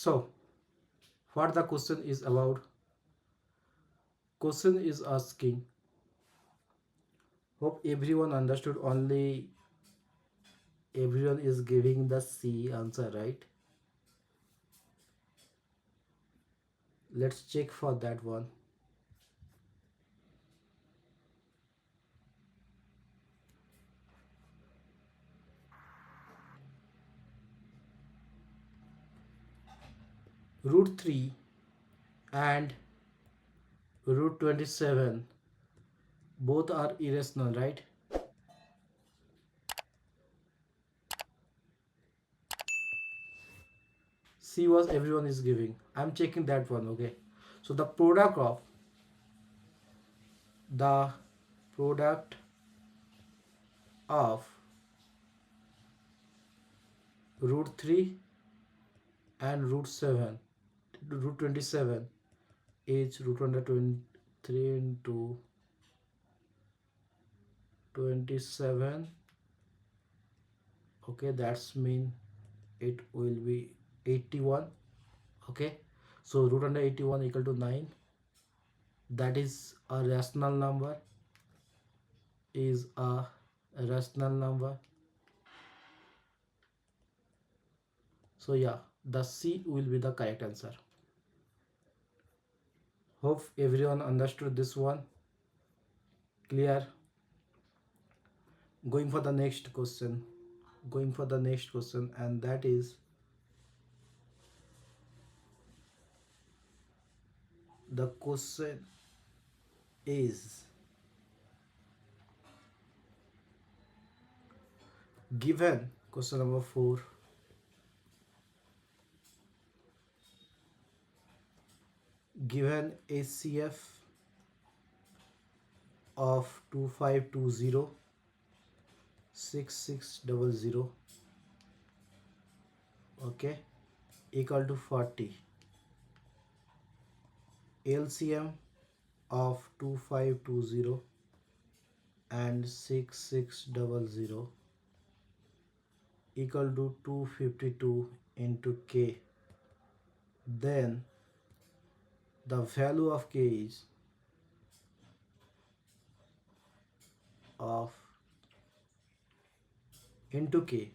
So what the question is about? Question is asking, hope everyone understood, only everyone is giving the C answer, right? Let's check for that one. Root 3 and root 27 both are irrational, right? C was everyone is giving. I'm checking that one, okay? So the product of root 3 and root 27 is root 123 into 27. Okay, that's mean it will be 81. Okay, so root under 81 equal to 9. That is a rational number, is a rational number. So yeah, the C will be the correct answer. Hope everyone understood this one. Clear? Going for the next question. And that is, the question is, given question number 4, given HCF of 2520 6600, okay, equal to 40, LCM of 2520 and 6600 equal to 252 into K, then the value of K is of into K,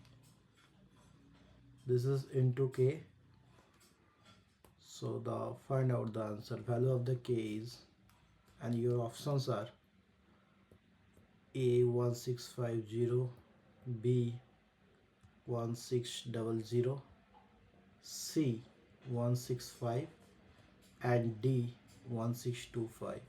this is into K. So the find out the answer. Value of the K is, and your options are A 1650, B 1600, C 165, and D 1625.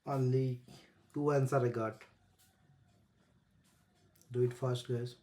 Only two answer I got. Do it fast, guys.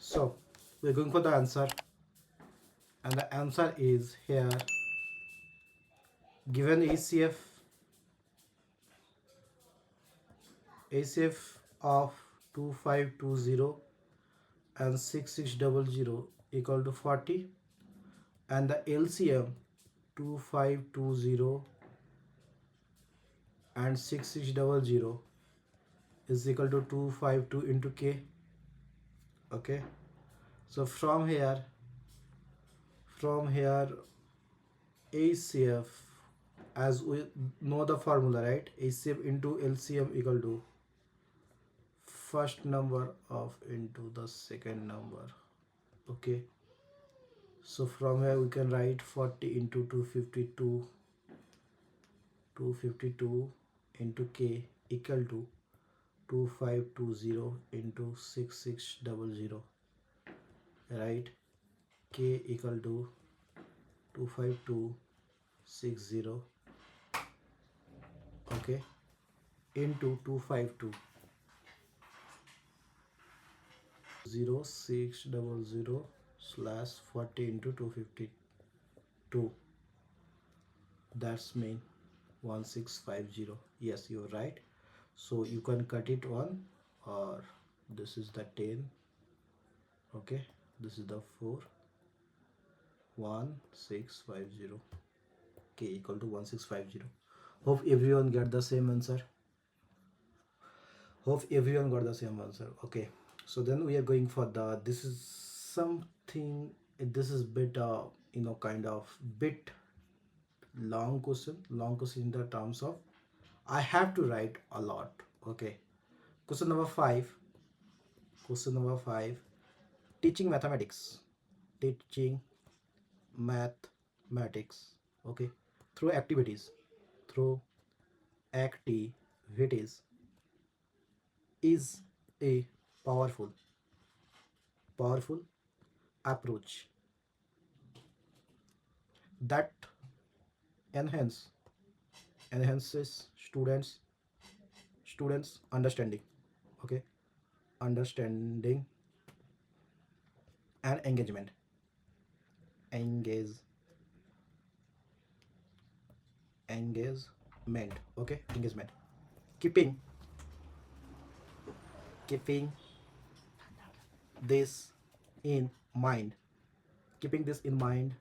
So we're going for the answer, and the answer is here. Given ACF of 2520 and 6600 equal to 40, and the LCM 2520 and 6600 is equal to 252 into K. Okay, so from here ACF, as we know the formula, right? ACF into LCM equal to first number of into the second number. Okay, so from here we can write 40 into 252 into K equal to 2520 into 6600, right? K equal to 25260, okay, into 252 slash 40 into 252. That's mean 1650. Yes, you're right. So you can cut it one, or this is the 10. Okay, this is the 4. 1650. K equal to 1650. Hope everyone get the same answer. Okay, so then we are going for the, this is something, this is bit kind of bit long question in the terms of I have to write a lot. Okay, question number 5. Teaching mathematics. Okay, through activities through activities is a powerful approach that enhance enhances students understanding. Okay, understanding and engage engagement. Okay, engagement. Keeping this in mind. Keeping this in mind,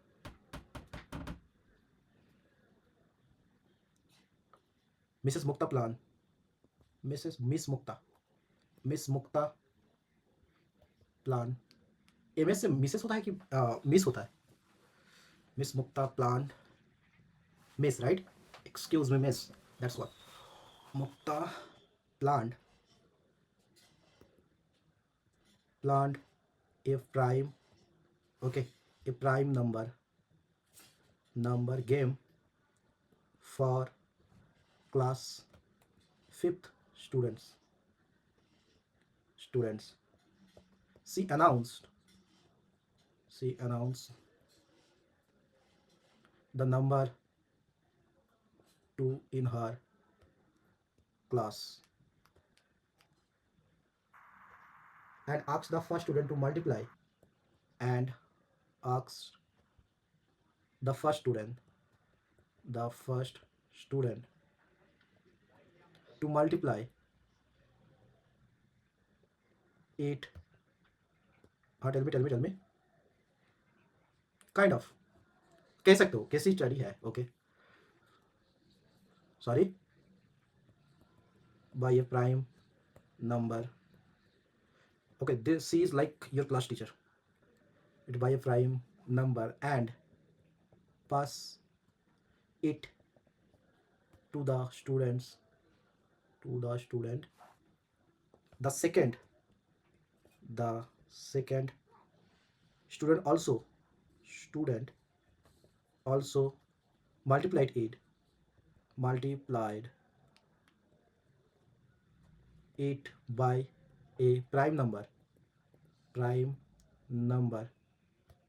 Mrs. Mukta plan. Miss Mukta plan, MS से Mrs होता है कि miss होता है? Miss Mukta plant. Miss, right? Excuse me, miss. That's what. Mukta plant. Plant a prime. Okay. A prime number game for class 5th students. She announced she announced the number 2 in her class and asked the first student to multiply and asked the first student to multiply it. Tell me kind of कह सकते हो कैसी study है okay sorry by a prime number. Okay, this she is like your class teacher. It by a prime number and pass it to the students to the student. The second student also multiplied it by a prime number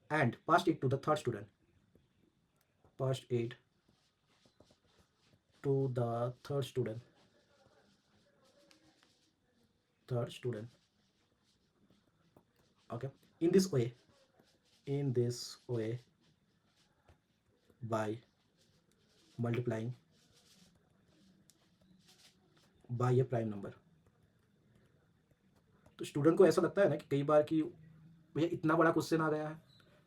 and passed it to the passed it to the third student. Okay, in this way by multiplying by a prime number. तो student को ऐसा लगता है ना कि कई बार कि भैया इतना बड़ा क्वेश्चन आ गया है,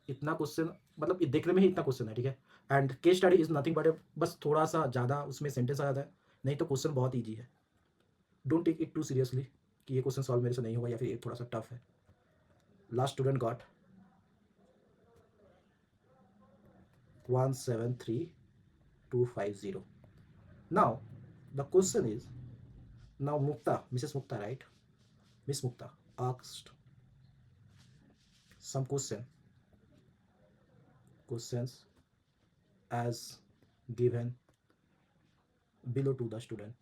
इतना क्वेश्चन मतलब देखने में ही इतना क्वेश्चन है, ठीक है। And case study is nothing but बस थोड़ा सा ज़्यादा उसमें सेंटेंस आ जाता है, नहीं तो क्वेश्चन बहुत ईजी है। Don't take it too seriously कि ये क्वेश्चन सॉल्व मेरे से नहीं होगा या फिर ये थोड़ा सा टफ है। Last student got 173250. Now the question is, now Mrs. Mukta, right? Miss Mukta asked some questions as given below to the students.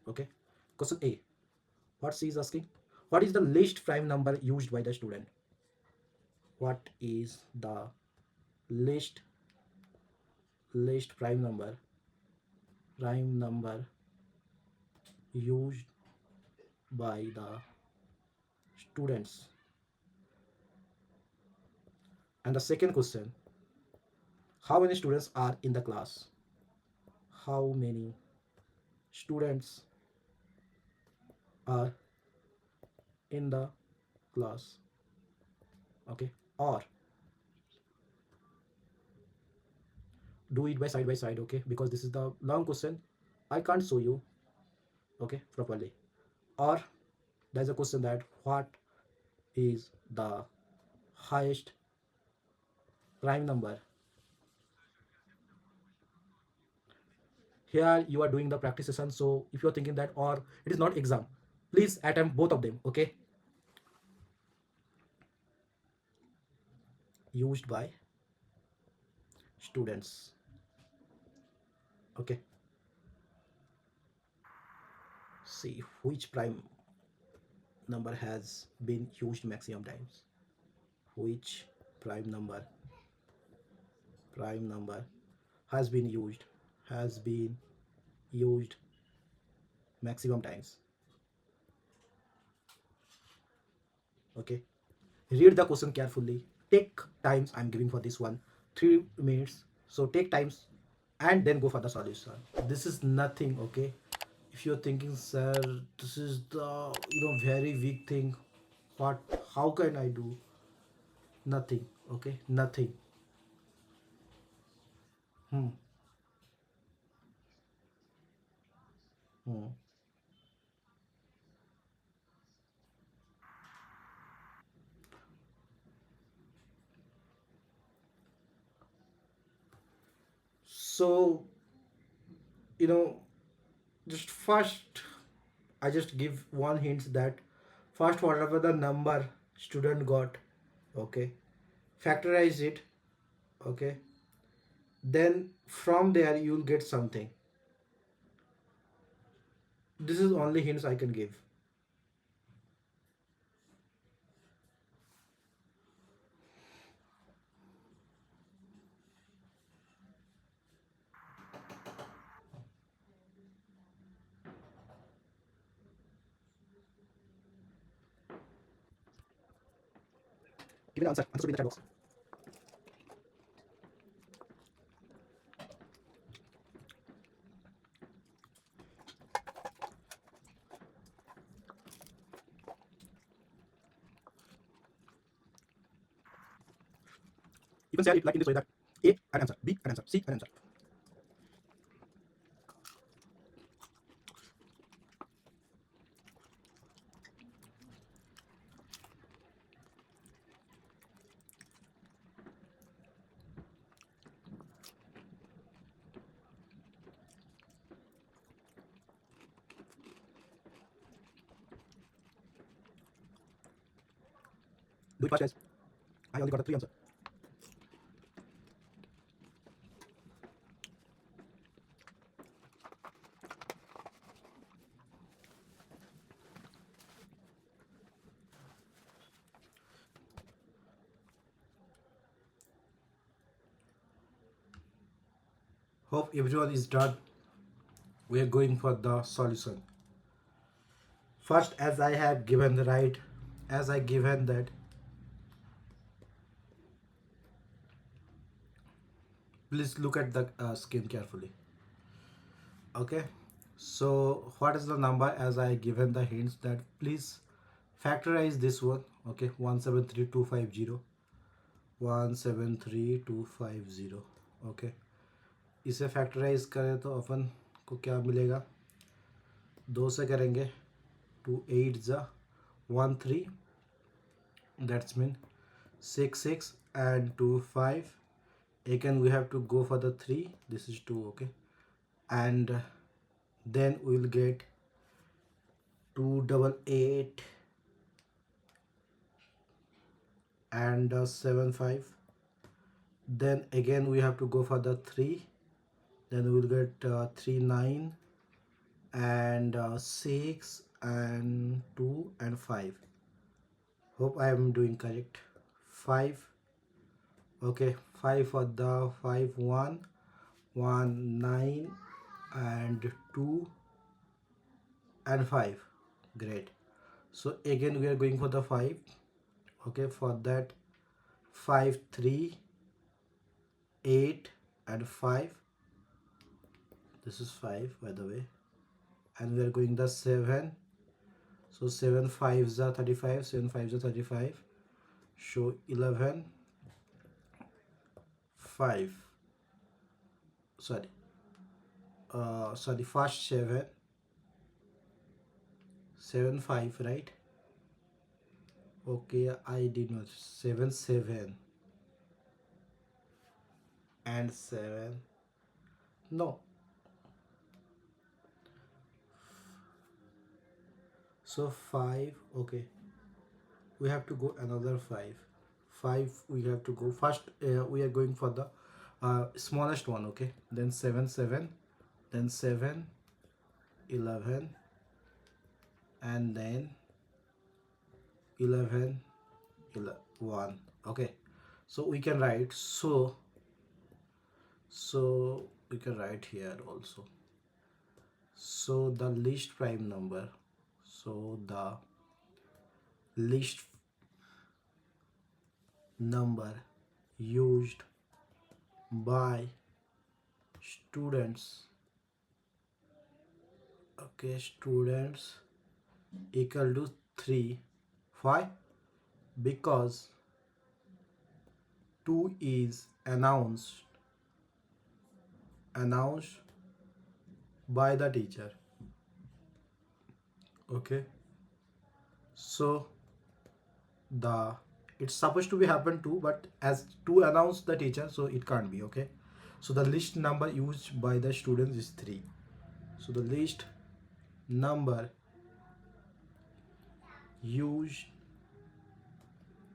Okay. Question A. What she is asking? What is the least prime number used by the student? What is the least prime number used by the students? And the second question, how many students are in the class? How many students are in the class? Okay, or do it by side, okay, because this is the long question, I can't show you, okay, properly. Or there's a question that what is the highest prime number? Here you are doing the practice session, so if you are thinking that or it is not exam, please attempt both of them, okay. Used by students, okay. See which prime number has been used maximum times. Which prime number has been used maximum times. Okay, read the question carefully, take times. I'm giving for this one 3 minutes, so take times and then go for the solution. This is nothing, okay. If you're thinking, sir, this is the very weak thing, what, how can I do? Nothing, okay, nothing. Hmm. Hmm. So you know, just first I just give one hint that first whatever the number student got, okay, factorize it, okay, then from there you'll get something. This is only hints I can give. Give me the answer. Answer will be in the chat box. You can say it like in this way that A an answer, B an answer, C an answer. Do it fast, guys. I only got a three answer. Hope everyone is done. We are going for the solution. First, as I have given the right, as I given that, please look at the skin carefully. Okay, so what is the number? As I given the hints that please factorize this one. Okay, 173250, 173250. Okay, इसे factorise करें तो अपन को क्या मिलेगा? दो से करेंगे, 2 8 ज़ा 13, that's mean 6 and 2 5. Again we have to go for the 3, this is 2, okay, and then we will get 2 8 8 and 7 5. Then again we have to go for the 3, then we will get 3 9 and 6 and 2 and 5. Hope I am doing correct. 5, okay, 5 for the 5 1 1 9 and 2 and 5. Great. So again we are going for the 5, okay, for that 5 3 8 and 5. This is 5 by the way, and we are going the 7. So 7 5s are 35, 7 5s are 35. So 11 5. Sorry, first 7 7 5, right? Okay, I did not 7 7 and 7. No. So 5, okay. We have to go another 5. 5 we have to go. First we are going for the smallest one, okay? Then 7 7, then 7 11, and then 11 1. Okay, so we can write, so we can write here also. So the least prime number, so the least number used by students, okay, students equal to 3. Why? Because 2 is announced by the teacher, okay. So the it's supposed to be happen 2, but as 2 announced the teacher, so it can't be, okay. So the least number used by the students is 3. So the least number used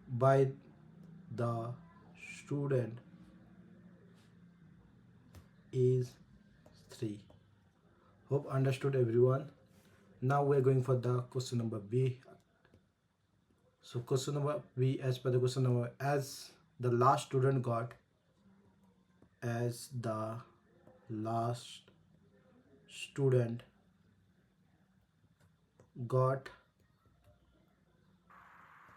by the student is 3. Hope understood everyone. Now we're going for the question number B. So question number B, as per the question number, as the last student got, as the last student got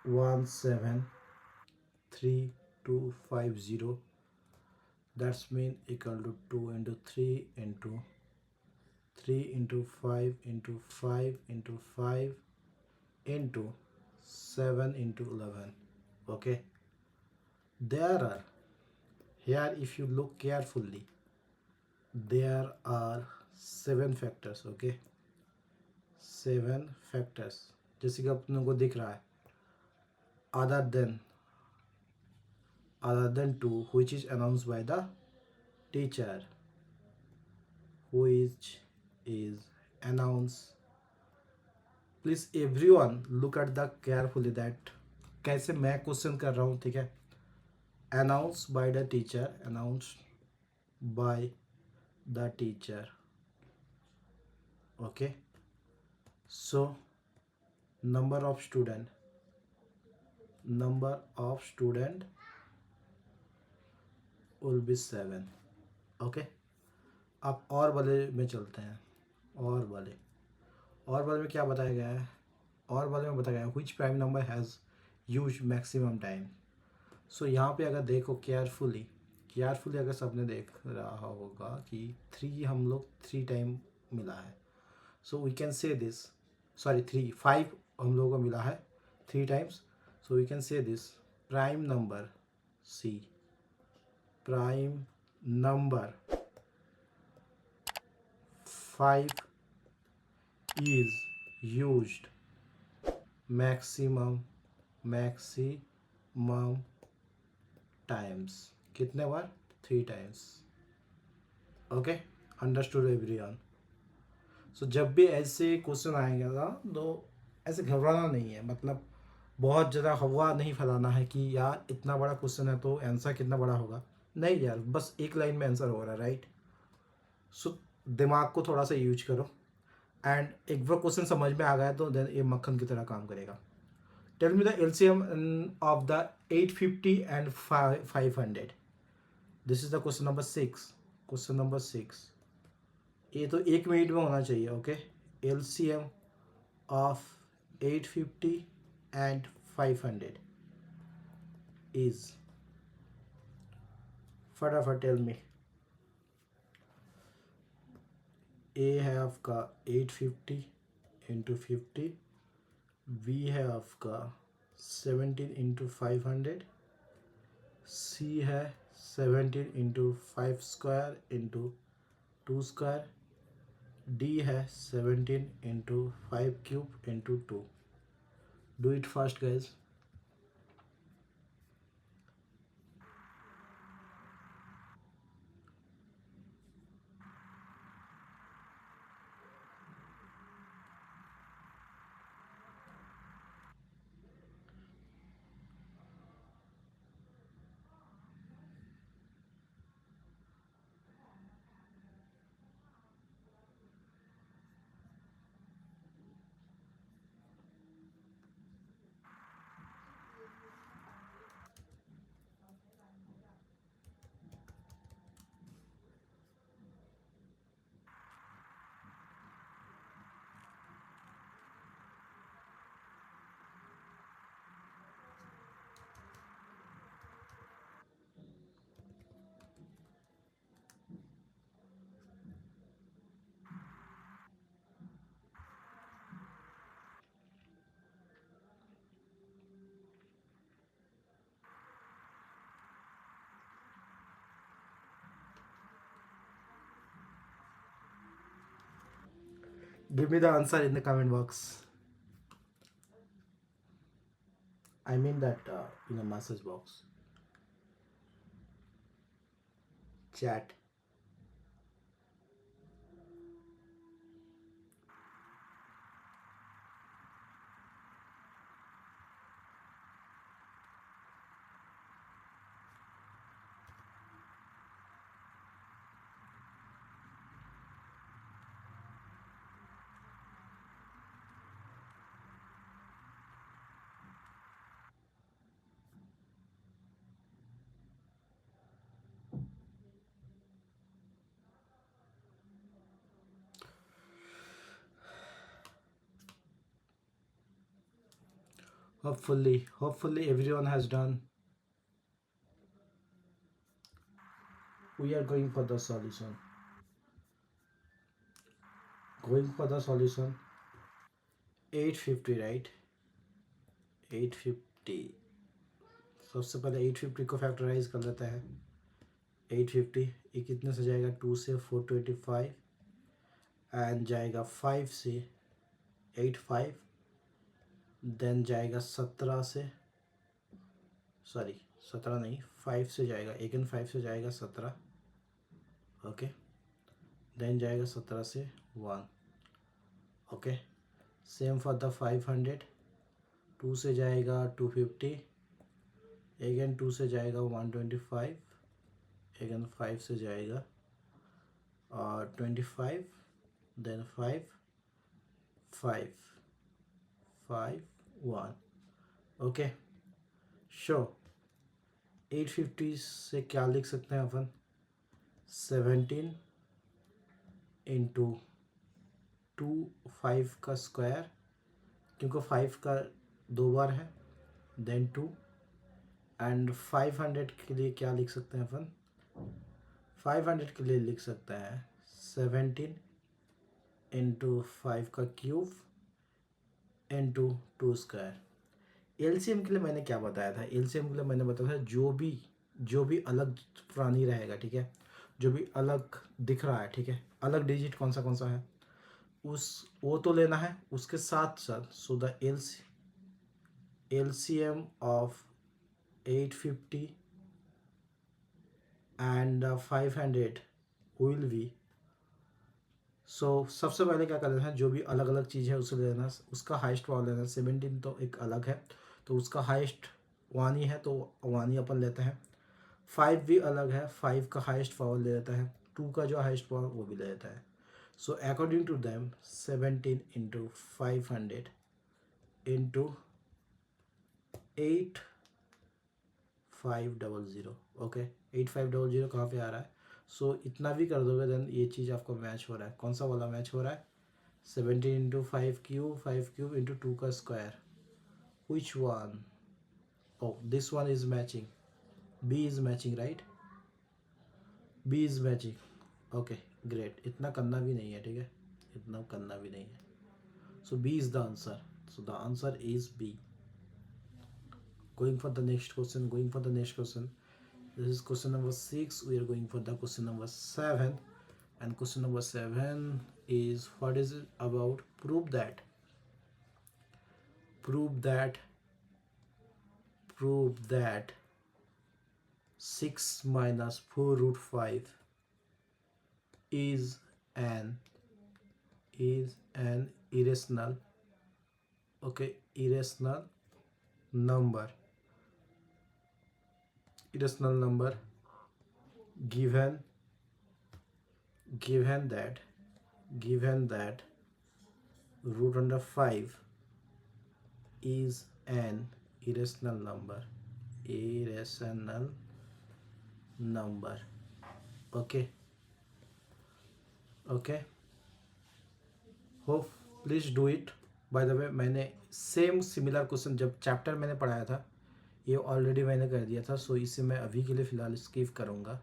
173,250, that's mean equal to 2 into 3 into 3 into 5 into 5 into 5 into 7 into 11. Okay, there are, here if you look carefully, there are 7 factors. Okay, 7 factors, जैसे कि अपने को दिख रहा है, other than 2 which is announced by the teacher, which is announced. Please everyone look at the carefully that कैसे मैं question कर रहा हूँ. ठीक है, announced by the teacher, announced by the teacher. Okay, so number of student will be 7. Okay, अब और वाले में चलते हैं. और वाले में क्या बताया गया है? और वाले में बताया गया है which prime number has used maximum time. सो यहाँ पे अगर देखो केयरफुली अगर सबने देख रहा होगा कि 3 हम लोग 3 टाइम मिला है. So we can say this, sorry 5 हम लोगों को मिला है 3 times. So we can say this prime number see, prime number 5 is used maximum times. कितने बार? 3 times. Okay, understood everyone. So जब भी ऐसे क्वेश्चन आएंगे ना तो ऐसे घबराना नहीं है. मतलब बहुत ज़्यादा हवा नहीं फैलाना है कि यार इतना बड़ा क्वेश्चन है तो आंसर कितना बड़ा होगा. नहीं यार, बस एक लाइन में आंसर हो रहा है, राइट. सो दिमाग को थोड़ा सा यूज करो एंड एक बार क्वेश्चन समझ में आ गया तो देन ये मक्खन की तरह काम करेगा. Tell me the LCM of the 850 and 500. This is the question number 6. Question number 6, ये तो 1 मिनट में होना चाहिए. Okay, LCM of 850 and 500 is, फटाफट टेल मी. ए है आपका 850 इंटू 50, बी है आपका 17 इंटू 500, सी है 17 into 5 square into 2 square, D है 17 into 5 cube into 2. Do it fast guys. Give me the answer in the comment box. I mean that in a message box. Chat. Hopefully everyone has done. We are going for the solution. Going for the solution. 850, right? 850. सबसे पहले 850 को factorise कर लेते हैं. 850 ये कितने से जाएगा? 2 से 425 एंड जाएगा 5 से 85, देन जाएगा 17 से, सॉरी 17 नहीं, 5 से जाएगा, अगेन 5 से जाएगा 17. ओके, देन जाएगा 17 से 1. Okay, same for the 500. 2 से जाएगा 250, अगेन 2 से जाएगा 125, अगेन 5 से जाएगा 25, देन 5 5 5 1. ओके, शो 850 से क्या लिख सकते हैं अपन? 17 इंटू 2 5 का स्क्वायर, क्योंकि 5 का 2 बार है, देन 2 एंड 500 के लिए क्या लिख सकते हैं अपन? 500 के लिए लिख सकते हैं 17 इंटू 5 का क्यूब इंटू 2 स्क्वायर. एलसीएम के लिए मैंने क्या बताया था? एलसीएम के लिए मैंने बताया था जो भी अलग पुरानी रहेगा, ठीक है, जो भी अलग दिख रहा है, ठीक है, अलग डिजिट कौन सा है वो तो लेना है. उसके साथ साथ so the LCM of 850 and 500 will be. So सबसे पहले क्या कर लेना है? जो भी अलग अलग चीज़ है उसे लेना, उसका हाइस्ट पावर लेना. 17 तो एक अलग है तो उसका हाइस्ट 1 ही है, तो 1 ही अपन लेते हैं. 5 भी अलग है, 5 का हाइस्ट पावर ले लेता है. 2 का जो हाइस्ट पावर वो भी ले लेता है. So according to them 17 into 500 into 8500. Okay, 8500 कहाँ पे आ रहा है? सो इतना भी कर दोगे देन ये चीज़ आपको मैच हो रहा है. कौन सा वाला मैच हो रहा है? 17 इंटू 5 क्यूब इंटू 2 का square. Which one? Oh, this one is matching. B is matching, right? B is matching. Okay, great. इतना करना भी नहीं है, ठीक है, इतना करना भी नहीं है. So B is the answer. So the answer is B. Going for the next question. This is question number 6. We are going for the question number 7. And question number 7 is, what is it about? Prove that 6 minus 4 root 5 is an irrational, okay, irrational number given that root under 5 is an irrational number. Okay, hope please do it. By the way, मैंने same similar question जब chapter मैंने पढ़ाया था, ये already मैंने कर दिया था. सो इसे मैं अभी के लिए फ़िलहाल स्किप करूँगा.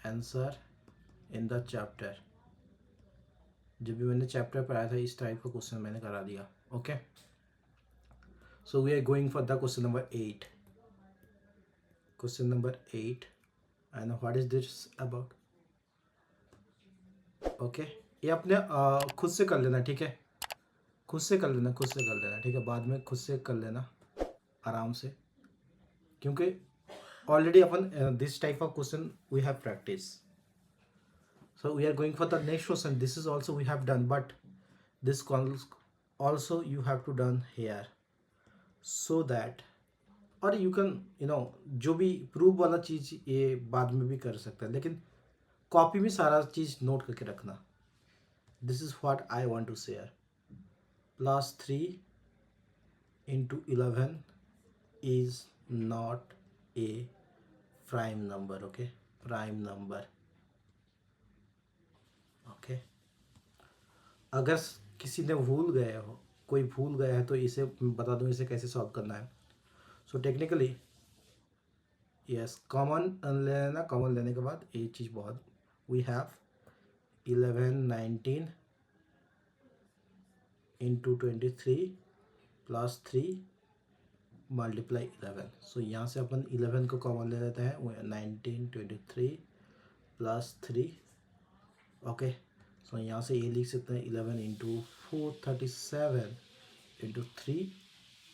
आंसर इन द चैप्टर, जब भी मैंने चैप्टर पढ़ाया था इस टाइप का क्वेश्चन मैंने करा दिया. Okay, so we are going for the question number 8. And what is this about? Okay, ये अपने खुद से कर लेना, ठीक है, खुद से कर लेना, ठीक है, बाद में खुद से कर लेना आराम से, क्योंकि ऑलरेडी अपन this type of question we have practice. So we are going for the next question. This is also we have done, but this also you have to done here, so that, और you can जो भी prove वाला चीज़ ये बाद में भी कर सकते हैं, लेकिन कॉपी में सारा चीज़ नोट करके रखना. This is what I want to share. +3 into 11 is not a prime number. Okay, prime number. Okay, अगर किसी ने भूल गए हो कोई भूल गया है तो इसे बता दूं इसे कैसे सॉल्व करना है. सो टेक्निकली यस, कॉमन लेना. कॉमन लेने के बाद ये चीज़ बहुत, we have 11 19 into 23 plus 3 multiply 11. So यहाँ से अपन 11 को कॉमन ले लेते हैं. 19 23 प्लस 3. ओके, सो यहाँ से ये लिख सकते हैं 11 into 437 into 3,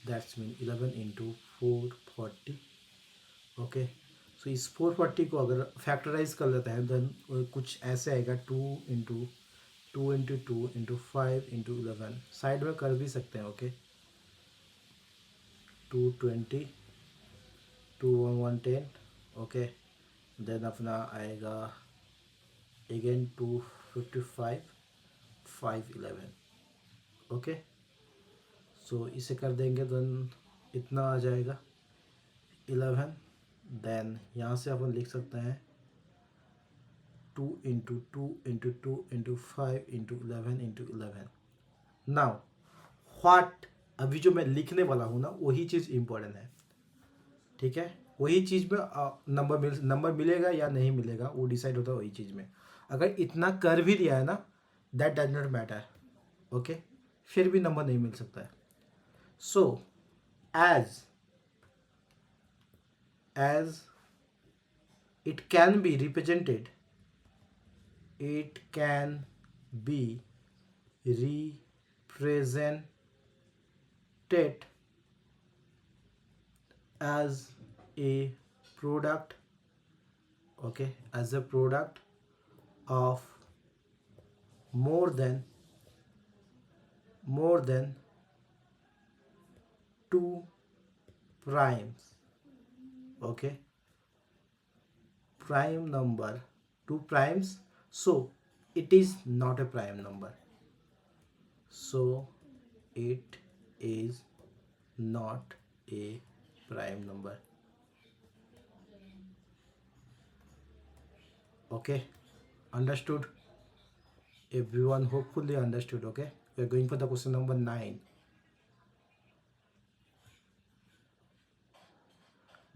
that's mean 11 into 440. Okay, so इस 440 को अगर फैक्टराइज कर लेते हैं देन कुछ ऐसे आएगा 2 इंटू 5 इंटू 11. साइड में कर भी सकते हैं. ओके, 220 2 1 10. ओके, देन अपना आएगा अगेन 255 511. ओके, सो इसे कर देंगे देन इतना आ जाएगा 11. देन यहाँ से अपन लिख सकते हैं 2 इंटू 5 इंटू 11. नाउ व्हाट, अभी जो मैं लिखने वाला हूँ ना वही चीज़ इम्पोर्टेंट है. ठीक है, वही चीज़ में नंबर मिलेगा या नहीं मिलेगा वो डिसाइड होता है वही चीज़ में. अगर इतना कर भी दिया है ना, that does not matter. Okay, फिर भी नंबर नहीं मिल सकता है. सो as it can be represented, it can be represented as a product. Okay, as a product of more than two primes. Okay, prime number, two primes, so it is not a prime number. So it is not a prime number. Okay, understood? Everyone hopefully understood. Okay, we are going for the question number 9.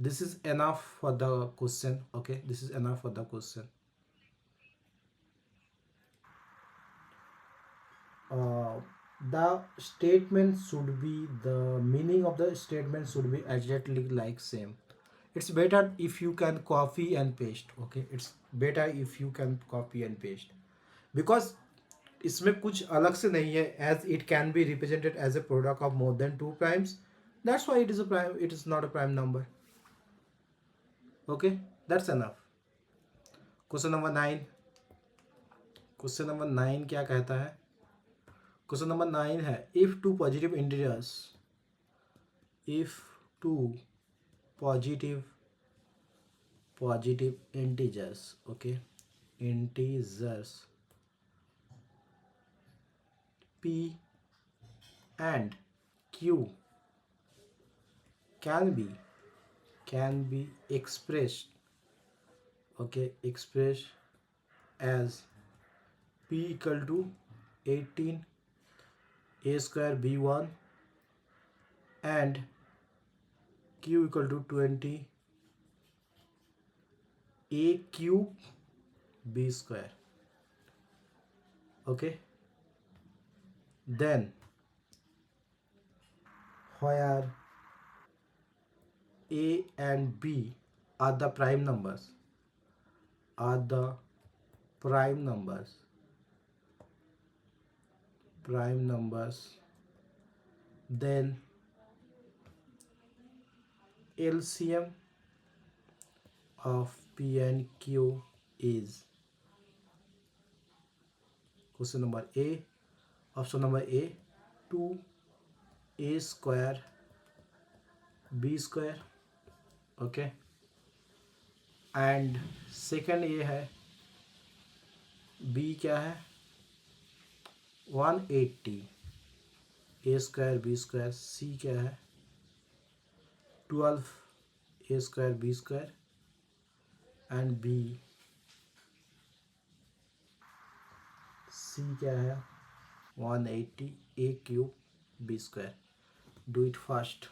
This is enough for the question. Okay, this is enough for the question. The statement should be, the meaning of the statement should be exactly like same. It's better if you can copy and paste. Okay, it's better if you can copy and paste, because इसमें कुछ अलग से नहीं है. As it can be represented as a product of more than two primes, that's why it is a prime, it is not a prime number. Okay, that's enough. Question number 9. Question number 9 क्या कहता है? Question number 9 है, if two positive integers, if two positive integers, okay, integers p and q can be expressed, okay, expressed as p equal to 18 a square b1 and q equal to 20 a cube b square. Okay, then where a and b are the prime numbers, then LCM of P and Q is, question number A, option number A, 2a square b square. Okay, and second ये है, B क्या है, 180 a square b square. C क्या है, 12 a square b square. And B, C क्या है, 180 a cube b square. Do it fast.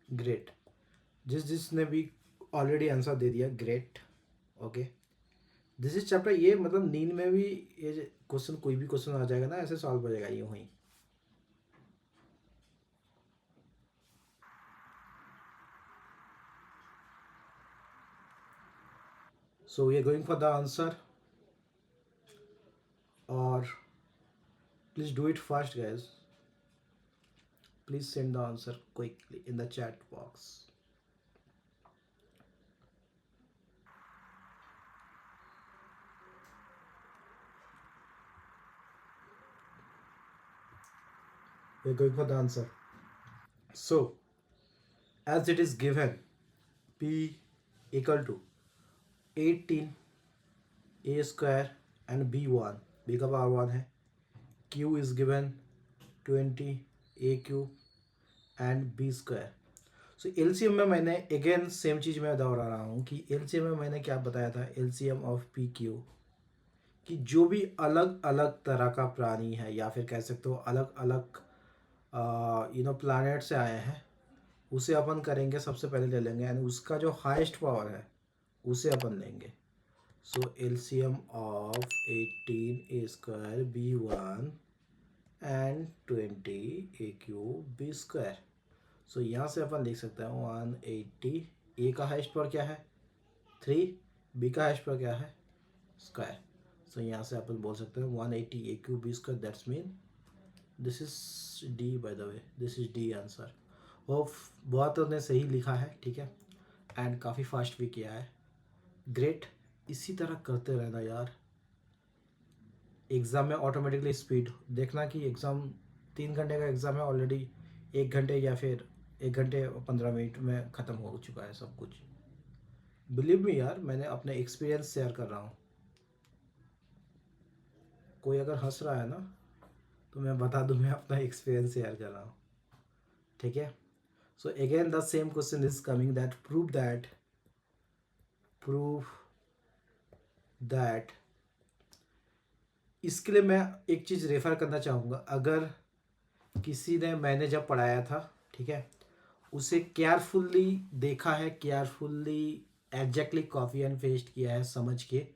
Great. जिसने भी ऑलरेडी आंसर दे दिया, great. Okay, this is chapter. ये मतलब नींद में भी ये क्वेश्चन, कोई भी क्वेश्चन आ जाएगा ना, ऐसे सॉल्व हो जाएगा यूं ही. So we are going for the answer, or please do it fast, guys. Please send the answer quickly in the chat box. We are going for the answer. So as it is given, p equal to 18 a square and b1, b का power 1 है. q is given 20 a cube and b square. So LCM में मैंने again same चीज़ मैं दोहरा रहा हूँ कि LCM में मैंने क्या बताया था. एलसीएम ऑफ पी क्यू, कि जो भी अलग अलग तरह का प्राणी है, या फिर कह सकते हो अलग अलग प्लानट से आए हैं, उसे अपन करेंगे सबसे पहले ले लेंगे, एंड उसका जो हाईएस्ट पावर है उसे अपन लेंगे. So LCM of 18 a square b1 and 20 a cube b square. So यहाँ से अपन लिख सकते हैं 180. ए का हाईएस्ट पावर क्या है 3, बी का हाईएस्ट पावर क्या है स्क्वायर. सो यहाँ से अपन बोल सकते हैं 180 a cube b square. That's mean this is D. By the way this is D answer. Hope बहुत ने सही लिखा है, ठीक है, एंड काफ़ी फास्ट भी किया है. ग्रेट. इसी तरह करते रहना यार. एग्ज़ाम में ऑटोमेटिकली स्पीड देखना कि एग्ज़ाम 3 घंटे का एग्ज़ाम है, ऑलरेडी 1 घंटे या फिर 1 घंटे 15 मिनट में ख़त्म हो चुका है सब कुछ. बिलीव मी यार, मैंने अपने एक्सपीरियंस शेयर कर रहा हूँ. कोई अगर हंस रहा है ना तो मैं बता दूँ, मैं अपना एक्सपीरियंस शेयर कर रहा हूँ, ठीक है. So again the same question is coming, that prove that. इसके लिए मैं एक चीज़ रेफ़र करना चाहूँगा. अगर किसी ने, मैंने जब पढ़ाया था, ठीक है, उसे केयरफुल्ली देखा है, carefully exactly copy and paste किया है समझ के,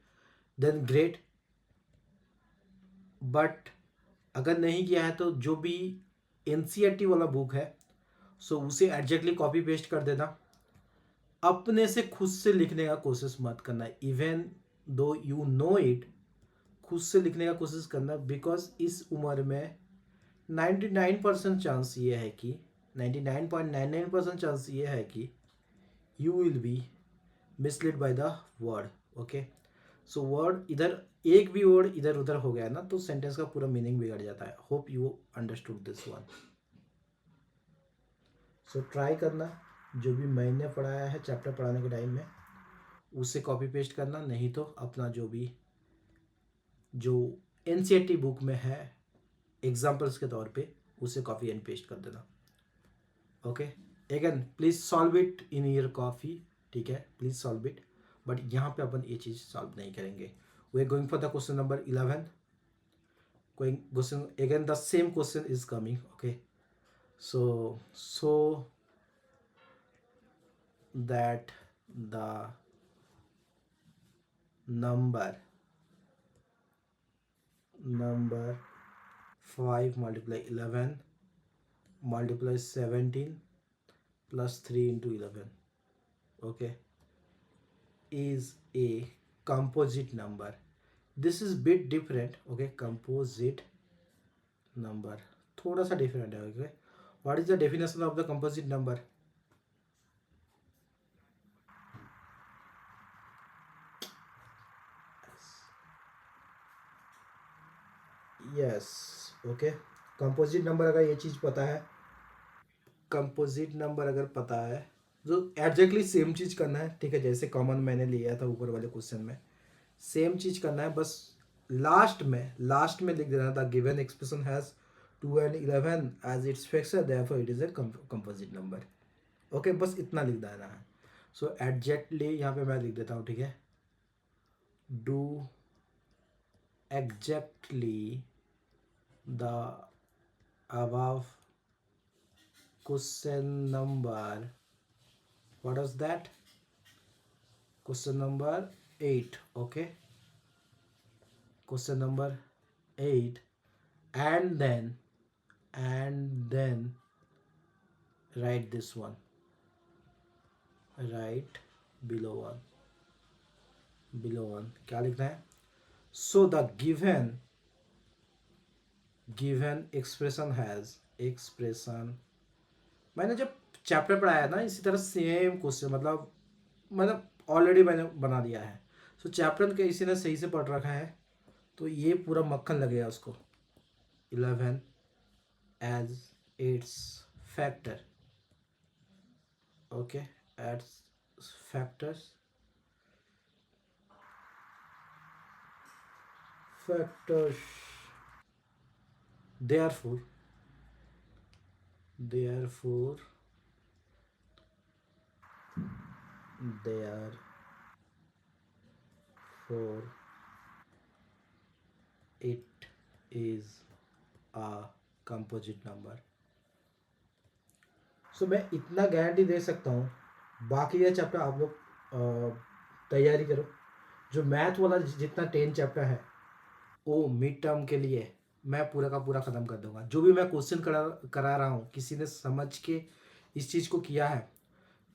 देन ग्रेट. बट अगर नहीं किया है तो जो भी एनसीईआरटी वाला बुक है, सो उसे एग्जैक्टली कॉपी पेस्ट कर देना. अपने से खुद से लिखने का कोशिश मत करना. Even though you know it, खुद से लिखने का कोशिश करना. बिकॉज इस उम्र में 99% चांस ये है कि 99.99% चांस ये है कि you will be mislead by the word. Okay, so word इधर, एक भी वर्ड इधर उधर हो गया ना तो सेंटेंस का पूरा मीनिंग बिगड़ जाता है. Hope you understood this one. So try करना, जो भी मैंने पढ़ाया है चैप्टर पढ़ाने के टाइम में उसे कॉपी पेस्ट करना, नहीं तो अपना जो एनसीईआरटी बुक में है एग्जाम्पल्स के तौर पे उसे कॉपी एंड पेस्ट कर देना. Okay, again please solve it in your copy, ठीक है, प्लीज सॉल्व इट. बट यहाँ पे अपन ये चीज़ सॉल्व नहीं करेंगे. We are going for the question number 11. Question again the same question is coming. Okay, so that the number 5 multiply 11 multiply 17 plus 3 into 11, okay, is a composite number. This is bit different. Okay, composite number थोड़ा सा different है. Okay, what is the definition of the composite number? Yes, okay. Composite number अगर ये चीज़ पता है, composite number अगर पता है, जो एग्जैक्टली सेम चीज़ करना है, ठीक है, जैसे कॉमन मैंने लिया था ऊपर वाले क्वेश्चन में, सेम चीज़ करना है. बस लास्ट में लिख देना the given expression has 2 and 11 as its factor therefore it is a composite number. Okay, बस इतना लिख देना है। सो एग्जैक्टली यहाँ पे मैं लिख देता हूँ, ठीक है। Do exactly the above question number, what is that, question number 8, okay, question number 8, and then write this one, right below one क्या लिखना है। so the given expression मैंने जब चैप्टर पढ़ाया ना इसी तरह सेम क्वेश्चन, मतलब ऑलरेडी मैंने बना दिया है। सो चैप्टर के इसी ने सही से पढ़ रखा है तो ये पूरा मक्खन लगेगा उसको। 11 as its factor, okay, its factors therefore therefore it is a composite number। So मैं इतना गारंटी दे सकता हूँ, बाकी ये चैप्टर आप लोग तैयारी करो। जो मैथ वाला जितना 10 चैप्टर है वो मिड टर्म के लिए मैं पूरा का पूरा ख़त्म कर दूंगा। जो भी मैं क्वेश्चन करा रहा हूँ किसी ने समझ के इस चीज़ को किया है,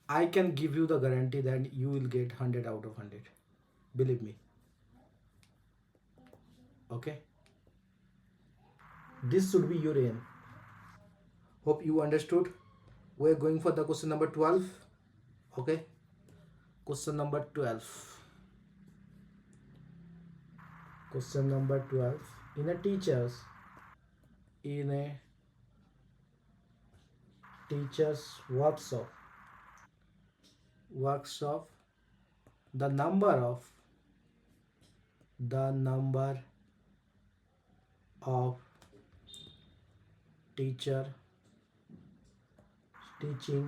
I can give you the guarantee that you will get 100 out of 100, believe me. Okay, this should be your aim. Hope you understood. we are going for the question number 12, okay, question number 12 in a teacher's workshop the number of teacher teaching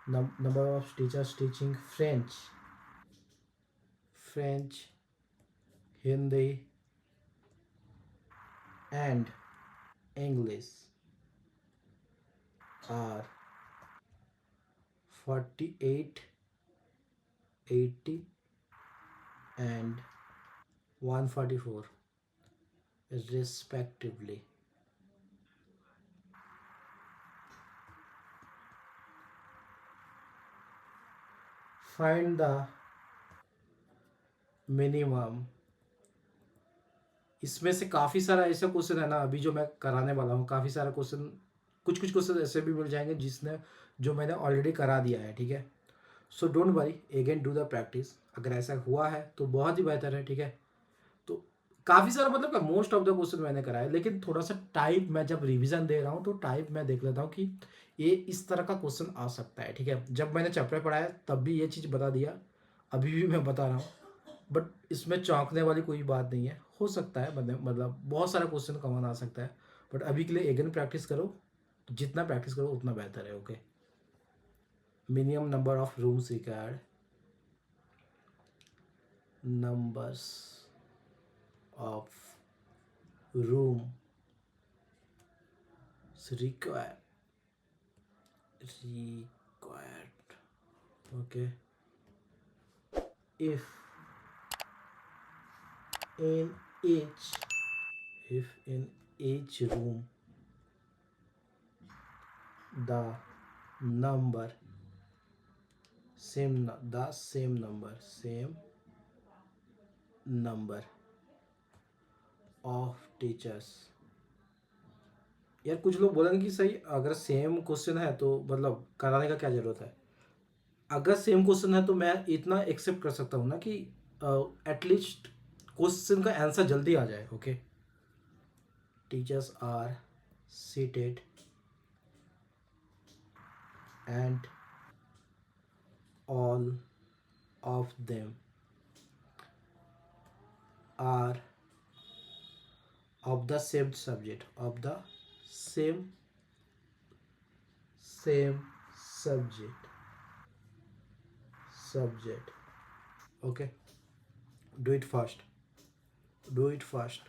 number of teachers teaching French, Hindi and English are 48, 80 and 144 respectively। Find the minimum। इसमें से काफ़ी सारा ऐसा question है ना अभी जो मैं कराने वाला हूँ, काफ़ी सारा क्वेश्चन, कुछ क्वेश्चन ऐसे भी मिल जाएंगे जिसने जो मैंने ऑलरेडी करा दिया है, ठीक है। So don't worry, again do the practice. अगर ऐसा हुआ है तो बहुत ही बेहतर है, ठीक है। तो काफ़ी सारा मतलब मोस्ट ऑफ द क्वेश्चन मैंने कराया, लेकिन थोड़ा सा टाइप मैं जब रिवीजन दे रहा हूँ तो टाइप मैं देख लेता हूँ कि ये इस तरह का क्वेश्चन आ सकता है, ठीक है। जब मैंने चैप्टर पढ़ाया तब भी ये चीज़ बता दिया, अभी भी मैं बता रहा हूँ, बट इसमें चौंकने वाली कोई बात नहीं है। हो सकता है मतलब बहुत सारा क्वेश्चन कॉमन आ सकता है, बट अभी के लिए अगेन प्रैक्टिस करो, जितना प्रैक्टिस करो उतना बेहतर है, okay. Minimum number of rooms required, numbers of room required, okay, if in each room the number same number of teachers। यार कुछ लोग बोलेंगे कि सही अगर सेम क्वेश्चन है तो मतलब कराने का क्या ज़रूरत है। अगर सेम क्वेश्चन है तो मैं इतना एक्सेप्ट कर सकता हूँ ना कि एटलीस्ट क्वेश्चन का आंसर जल्दी आ जाए, okay. Teachers are seated and all of them are of the same subject, of the same same subject. Okay, do it fast, do it fast.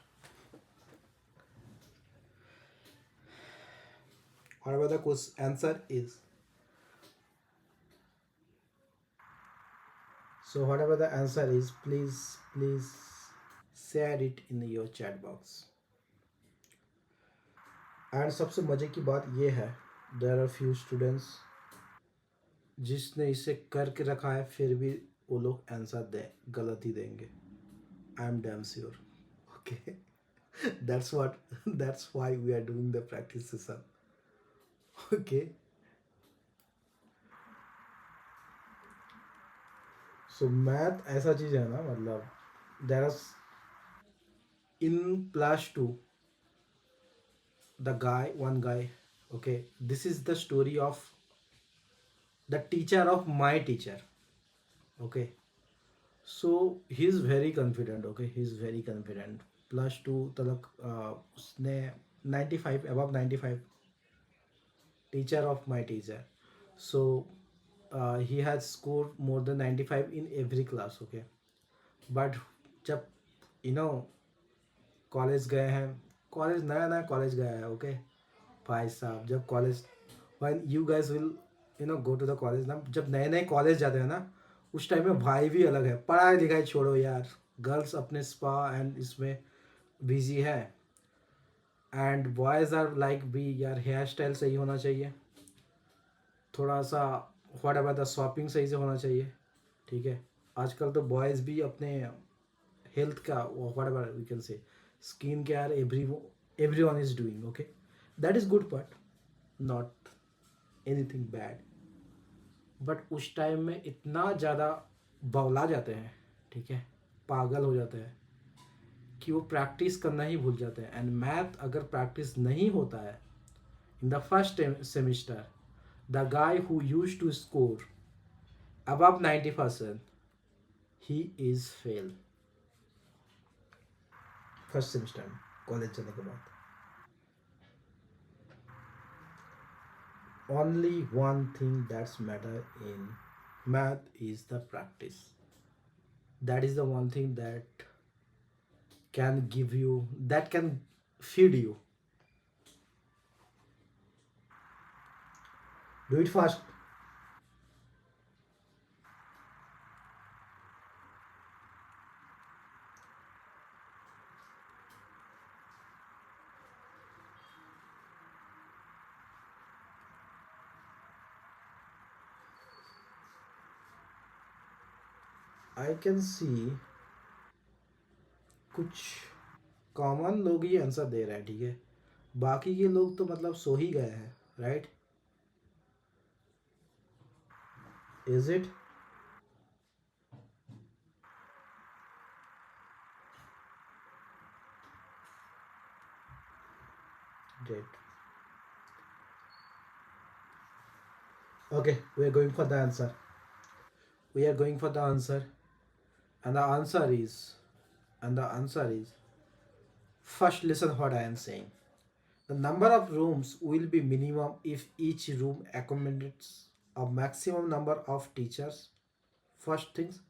Whatever the answer is, so whatever the answer is, please share it in your chat box. And सबसे मज़े की बात ये है, there are few students जिसने इसे करके रखा है फिर भी वो लोग आंसर दे गलत ही देंगे. I am damn sure. Okay, that's what, that's why we are doing the practice session. Okay, so math ऐसा चीज़ है ना, मतलब there are in +2 the guy, one guy. Okay, this is the story of the teacher of my teacher. Okay, so he's very confident. Okay, he's very confident. +2 तक उसने 95 above 95, teacher of my teacher. So he has scored more than 95 in every class. Okay, but जब you know college गए हैं, college नया नया college गया है. Okay भाई साहब, जब college, when you guys will go to the college ना, जब नए नए कॉलेज जाते हैं ना, उस टाइम में भाई भी अलग है. पढ़ाई लिखाई छोड़ो यार, गर्ल्स अपने स्पा एंड इसमें बिजी है, एंड बॉयज़ आर लाइक भी यार हेयर स्टाइल सही होना चाहिए, थोड़ा सा व्हाट एवर द शॉपिंग सही से होना चाहिए. ठीक है, आजकल तो बॉयज़ भी अपने हेल्थ का whatever we can say skin care everyone is doing. Okay, that is good part, not anything bad. But उस टाइम में इतना ज़्यादा बवला जाते हैं, ठीक है, पागल हो जाते हैं कि वो प्रैक्टिस करना ही भूल जाते हैं. एंड मैथ अगर प्रैक्टिस नहीं होता है in the first semester, the guy who use to score above 90%, he is fail first semester में कॉलेज जाने के बाद. Only one thing that's matter in math is the practice. That is the one thing that can give you, that can feed you. Do it fast. I can see कुछ common लोग ही answer दे रहे हैं. ठीक है, बाकी के लोग तो मतलब सो ही गए हैं. Right, is it? Great. Okay, we are going for the answer. We are going for the answer, and the answer is, first listen what I am saying. The number of rooms will be minimum if each room accommodates a maximum number of teachers. First things.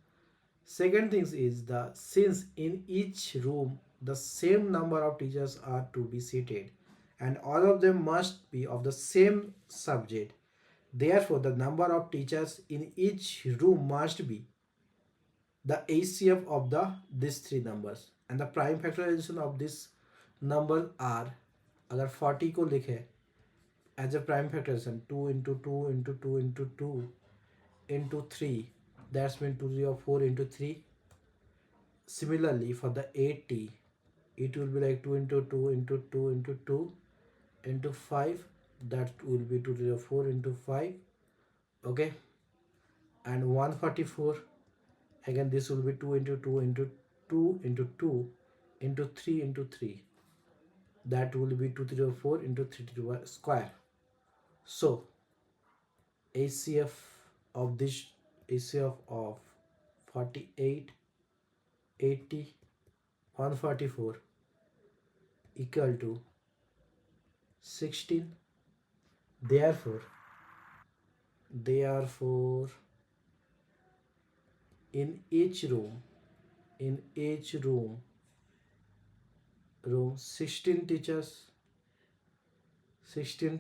Second things is, the since in each room the same number of teachers are to be seated and all of them must be of the same subject, therefore the number of teachers in each room must be the HCF of the these three numbers, and the prime factorization of this number are, अगर 40 को लिखे as a prime factorization, 2 into 2 into 2 into 2 into 3, that's mean 2 0 4 into 3. Similarly for the 80, it will be like 2 into 2 into 2 into 2 into 5, that will be 2 0 4 into 5. Okay, and 144, again this will be 2 into 2 into 2 into 2 into 3 into 3, that will be 204 into 3 square. So HCF of this, HCF of 48, 80 144 equal to 16. Therefore in each room 16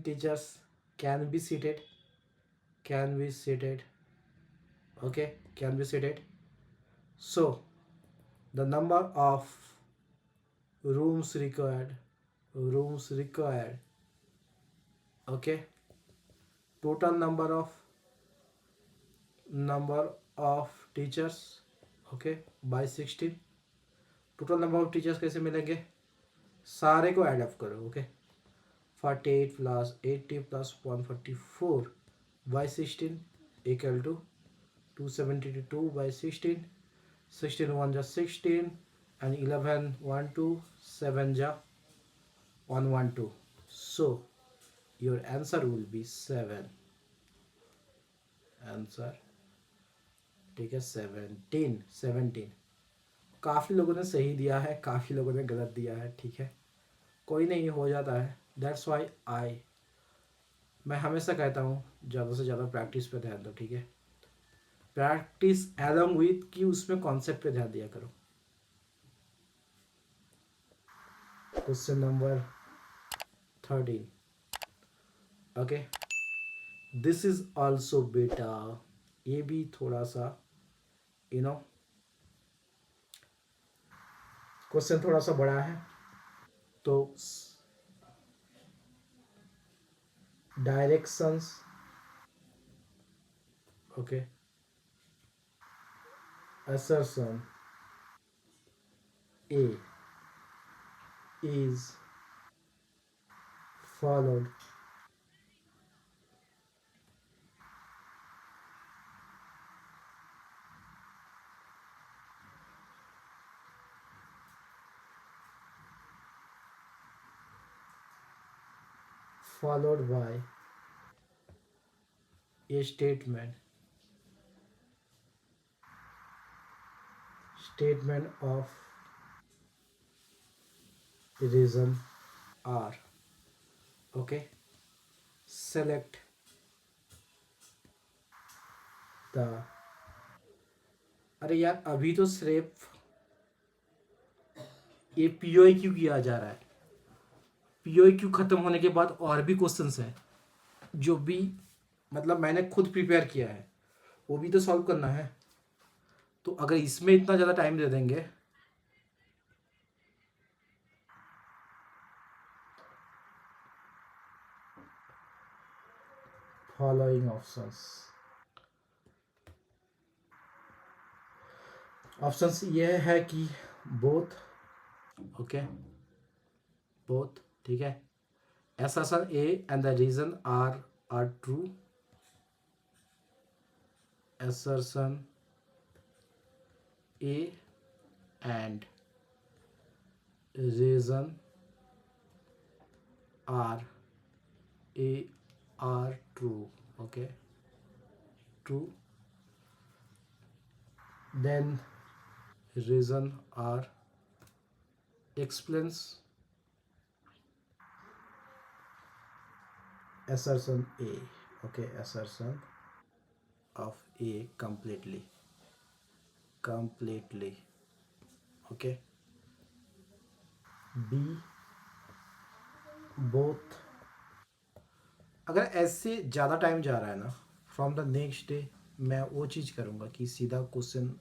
teachers can be seated. Okay, can be seated. So the number of rooms required, okay, total number of teachers, okay, by 16. Total number of teachers कैसे मिलेंगे? सारे को add up करो, okay. 48 plus 80 plus 144 by 16 equal to 272 by 16. 16 1 जा 16 and 11 1 2 7 जा 112. So your answer will be 7. Answer ठीक है 17. काफ़ी लोगों ने सही दिया है, काफ़ी लोगों ने गलत दिया है, ठीक है, कोई नहीं, हो जाता है. दैट्स वाई मैं हमेशा कहता हूँ ज़्यादा से ज़्यादा प्रैक्टिस पे ध्यान दो, ठीक है, प्रैक्टिस एलॉन्ग विथ कि उसमें कॉन्सेप्ट पे ध्यान दिया करो. Question number 13. Okay, this is also बेटा, ये भी थोड़ा सा क्वेश्चन थोड़ा सा बड़ा है. तो directions, okay, assertion A is followed by a statement of reason R. Okay, select the, अरे यार अभी तो सिर्फ ये पीओई क्यू किया जा रहा है. पीओई क्यू खत्म होने के बाद और भी क्वेश्चंस हैं जो भी मतलब मैंने खुद प्रिपेयर किया है, वो भी तो सॉल्व करना है. तो अगर इसमें इतना ज़्यादा टाइम दे देंगे, फॉलोइंग ऑप्शंस ये है कि बोथ, ओके, बोथ, ठीक है, assertion A and the reason are true. Assertion A and reason are true, okay, true. Then reason R explains assertion A, okay, assertion of A completely, okay. B both. अगर ऐसे ज़्यादा time जा रहा है ना, from the next day मैं वो चीज़ करूँगा कि सीधा क्वेश्चन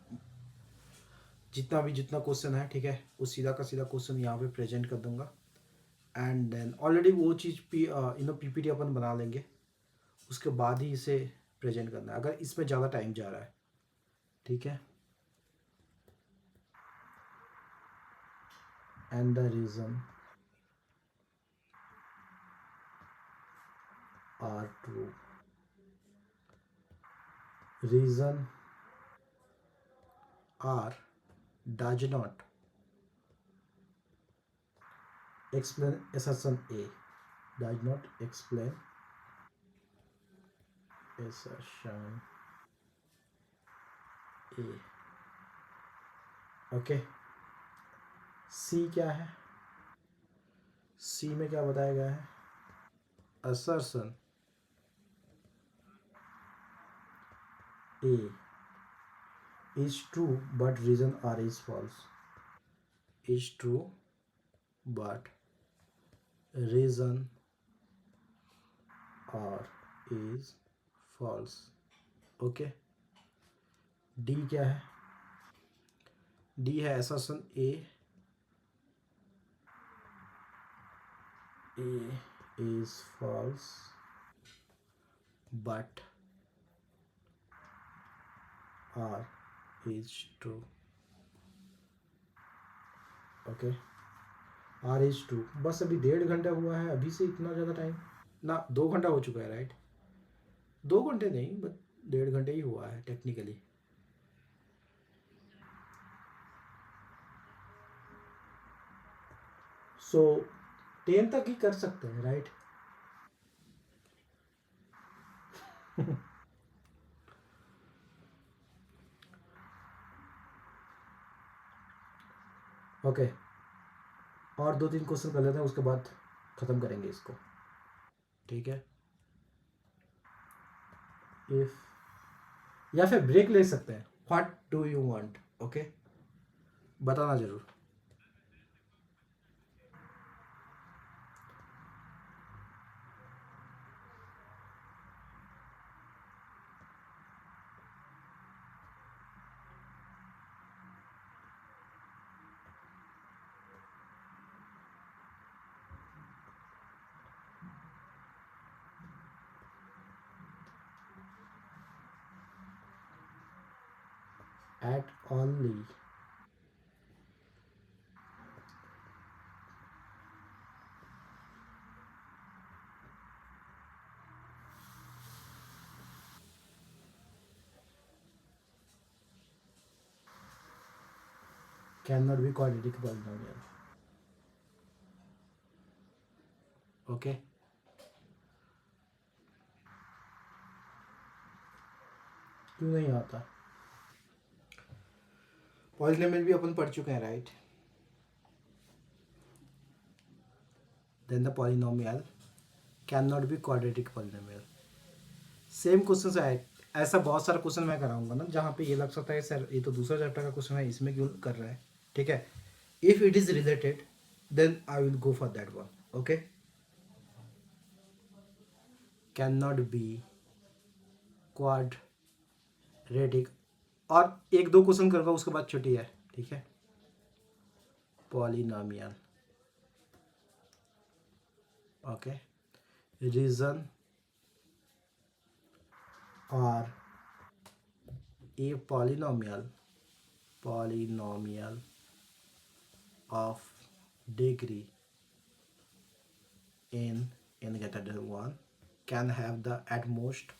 जितना क्वेश्चन है, ठीक है, वो सीधा का सीधा क्वेश्चन यहाँ पे प्रेजेंट कर दूंगा. एंड देन ऑलरेडी वो चीज़ पीपीटी अपन बना लेंगे, उसके बाद ही इसे प्रेजेंट करना है अगर इसमें ज़्यादा टाइम जा रहा है, ठीक है. And the reason are true. Reason R does not explain assertion A, does not explain assertion A, okay. सी क्या है, सी में क्या बताया गया है, assertion A is true but reason R is false, is true but reason R is false. Okay, D क्या है, D है assertion A is false but R is true. Okay, R is two, बस अभी 1.5 घंटा हुआ है, अभी से इतना ज़्यादा टाइम ना, 2 घंटा हो चुका है राइट, 2 घंटे नहीं बट 1.5 घंटे ही हुआ है टेक्निकली. सो 10 तक ही कर सकते हैं राइट. ओके, और 2-3 क्वेश्चन कर लेते हैं, उसके बाद ख़त्म करेंगे इसको, ठीक है. इफ या फिर ब्रेक ले सकते हैं, what do you want, okay, बताना ज़रूर. at only cannot be quadratic polynomial. ओके, क्यों नहीं आता, पॉलिनोमियल भी अपन पढ़ चुके हैं right. Then the polynomial can not be quadratic polynomial. Same question है, ऐसा बहुत सारा क्वेश्चन मैं कराऊंगा ना जहाँ पे ये लग सकता है सर ये तो दूसरा चैप्टर का क्वेश्चन है, इसमें क्यों कर रहा है, ठीक है. If it is related then I will go for that one. Okay, can not be quadratic, और 1-2 क्वेश्चन करूँगा उसके बाद छुट्टी है, ठीक है. पॉलिनोमियल, ओके, रीजन और a polynomial of degree n greater than 1 can have the at most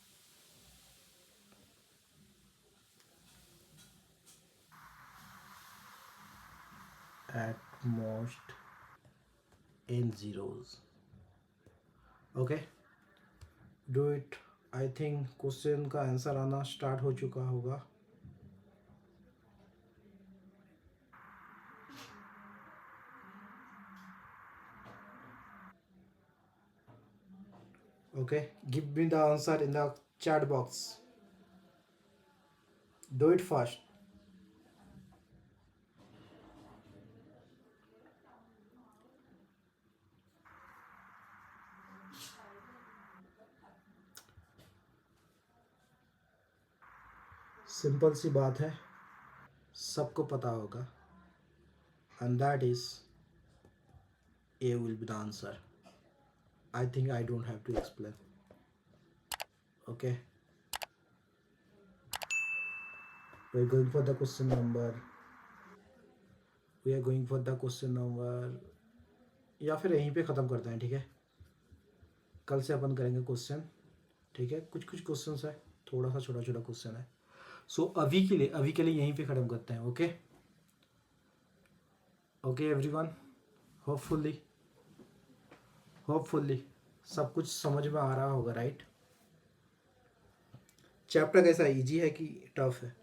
n zeros. Okay, do it. I think question का आंसर आना स्टार्ट हो चुका होगा. Okay, give me the answer in the chat box. Do it fast. Simple सी बात है, सबको पता होगा, and that is A will be the answer. I think I don't have to explain. Okay, we are going for the question number. या फिर यहीं पे ख़त्म करते हैं, ठीक है. कल से अपन करेंगे क्वेश्चन, ठीक है. कुछ क्वेश्चन है, थोड़ा सा छोटा क्वेश्चन है. सो अभी के लिए यहीं पे ख़त्म करते हैं. ओके ओके एवरीवन, होपफुली सब कुछ समझ में आ रहा होगा राइट. चैप्टर कैसा है, इजी है कि टफ है?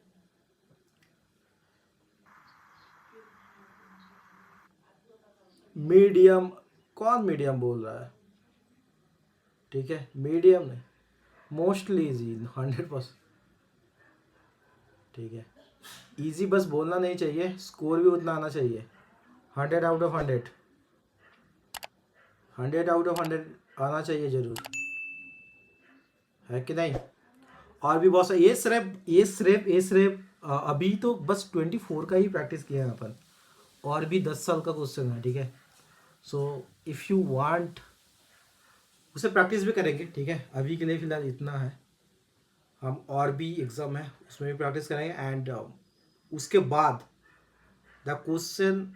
मीडियम, कौन मीडियम बोल रहा है? ठीक है, मीडियम नहीं, मोस्टली इजी 100%। ठीक है, इजी बस बोलना नहीं चाहिए, स्कोर भी उतना आना चाहिए। 100 आउट ऑफ 100, 100 आउट ऑफ 100 आना चाहिए जरूर, है कि नहीं? और भी बहुत सारे, ये सिर्फ अभी तो बस 24 का ही प्रैक्टिस किया है अपन, और भी 10 साल का क्वेश्चन है। ठीक है, सो इफ़ यू वांट उसे प्रैक्टिस भी करेंगे। ठीक है, अभी के लिए फ़िलहाल इतना है, हम और भी एग्ज़ाम है उसमें भी प्रैक्टिस करेंगे। एंड उसके बाद the question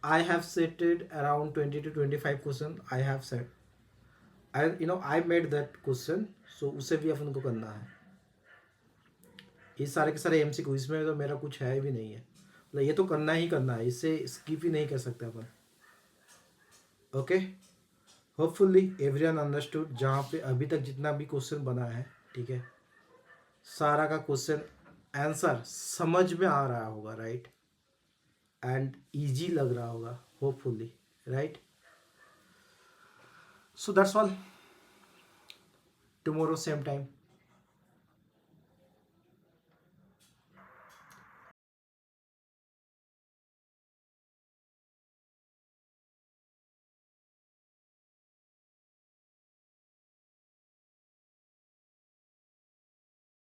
I have setted around 20 to 25 question I have set, I made that question, so उसे भी अपन को करना है। ये सारे के सारे MCQ, इसमें तो मेरा कुछ है भी नहीं है, मतलब ये तो करना ही करना है, इससे स्किप ही नहीं कर सकते अपन। ओके, होपफुली एवरीवन अंडरस्टूड, जहाँ पे अभी तक जितना भी क्वेश्चन बना है। ठीक है, सारा का क्वेश्चन आंसर समझ में आ रहा होगा, राइट? एंड इजी लग रहा होगा hopefully, right? So that's all, tomorrow same time.